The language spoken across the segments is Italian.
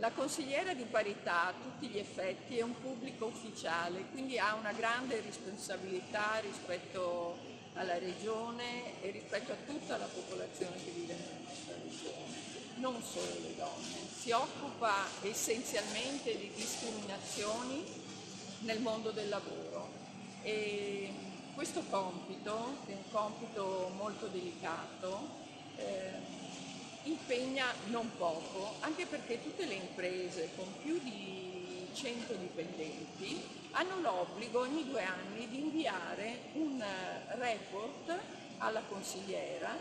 La consigliera di parità a tutti gli effetti è un pubblico ufficiale, quindi ha una grande responsabilità rispetto alla regione e rispetto a tutta la popolazione che vive nella nostra regione, non solo le donne. Si occupa essenzialmente di discriminazioni nel mondo del lavoro e questo compito, che è un compito molto delicato, impegna non poco, anche perché tutte le imprese con più di 100 dipendenti hanno l'obbligo ogni 2 anni di inviare un report alla consigliera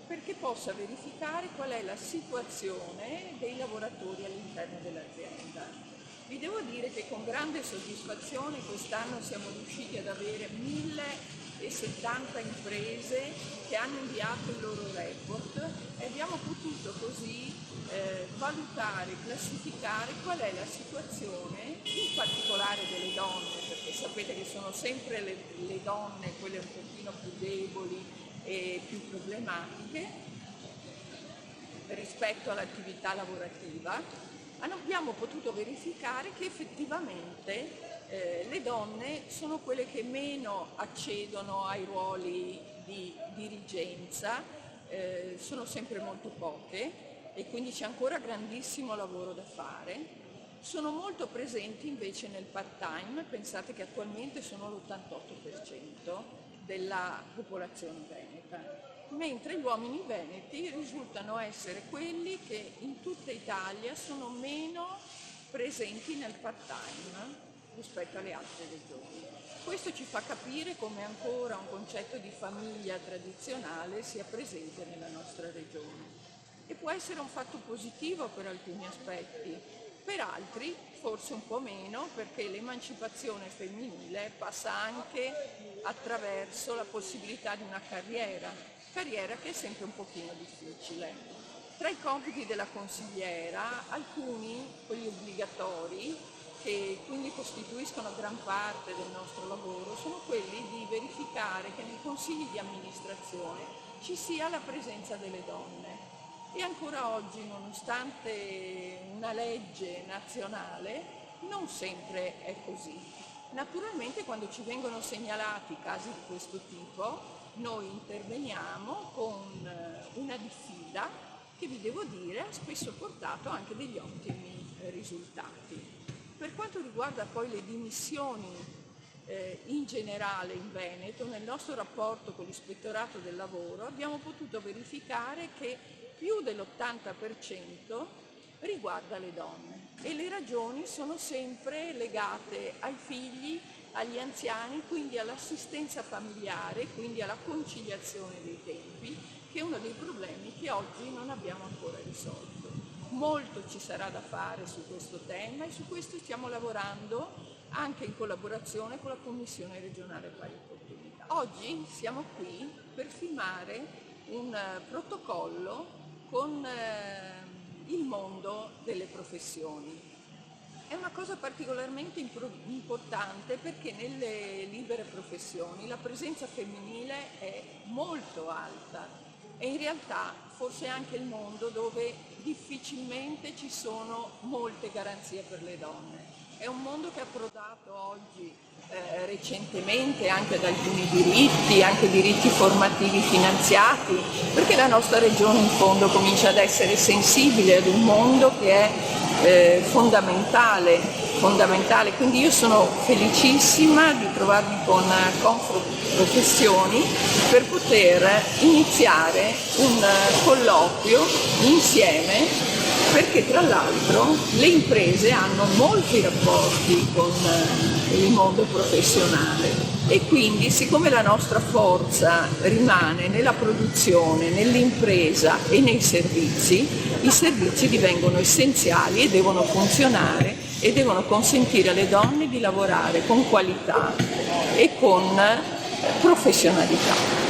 perché possa verificare qual è la situazione dei lavoratori all'interno dell'azienda. Vi devo dire che con grande soddisfazione quest'anno siamo riusciti ad avere 1070 imprese che hanno inviato il loro report e abbiamo potuto così valutare, classificare qual è la situazione, in particolare delle donne, perché sapete che sono sempre le donne quelle un pochino più deboli e più problematiche rispetto all'attività lavorativa. Abbiamo potuto verificare che effettivamente le donne sono quelle che meno accedono ai ruoli di dirigenza, sono sempre molto poche e quindi c'è ancora grandissimo lavoro da fare. Sono molto presenti invece nel part-time, pensate che attualmente sono l'88% della popolazione veneta, mentre gli uomini veneti risultano essere quelli che in tutta Italia sono meno presenti nel part-time rispetto alle altre regioni. Questo ci fa capire come ancora un concetto di famiglia tradizionale sia presente nella nostra regione e può essere un fatto positivo per alcuni aspetti, per altri forse un po' meno, perché l'emancipazione femminile passa anche attraverso la possibilità di una carriera che è sempre un pochino difficile. Tra i compiti della consigliera, alcuni, quelli obbligatori, che quindi costituiscono gran parte del nostro lavoro, sono quelli di verificare che nei consigli di amministrazione ci sia la presenza delle donne. E ancora oggi, nonostante una legge nazionale, non sempre è così. Naturalmente quando ci vengono segnalati casi di questo tipo, noi interveniamo con una diffida che, vi devo dire, ha spesso portato anche degli ottimi risultati. Per quanto riguarda poi le dimissioni in generale in Veneto, nel nostro rapporto con l'Ispettorato del Lavoro abbiamo potuto verificare che più dell'80% riguarda le donne e le ragioni sono sempre legate ai figli, agli anziani, quindi all'assistenza familiare, quindi alla conciliazione dei tempi, che è uno dei problemi che oggi non abbiamo ancora risolto. Molto ci sarà da fare su questo tema e su questo stiamo lavorando anche in collaborazione con la Commissione regionale pari opportunità. Oggi siamo qui per firmare un protocollo con il mondo delle professioni. È una cosa particolarmente importante perché nelle libere professioni la presenza femminile è molto alta e in realtà forse è anche il mondo dove difficilmente ci sono molte garanzie per le donne. È un mondo che è approdato oggi recentemente anche ad alcuni diritti, anche diritti formativi finanziati, perché la nostra regione in fondo comincia ad essere sensibile ad un mondo che è fondamentale, quindi io sono felicissima di trovarmi con Confprofessioni per poter iniziare un colloquio insieme, perché tra l'altro le imprese hanno molti rapporti con il mondo professionale e quindi, siccome la nostra forza rimane nella produzione, nell'impresa e nei servizi, i servizi divengono essenziali e devono funzionare e devono consentire alle donne di lavorare con qualità e con professionalità.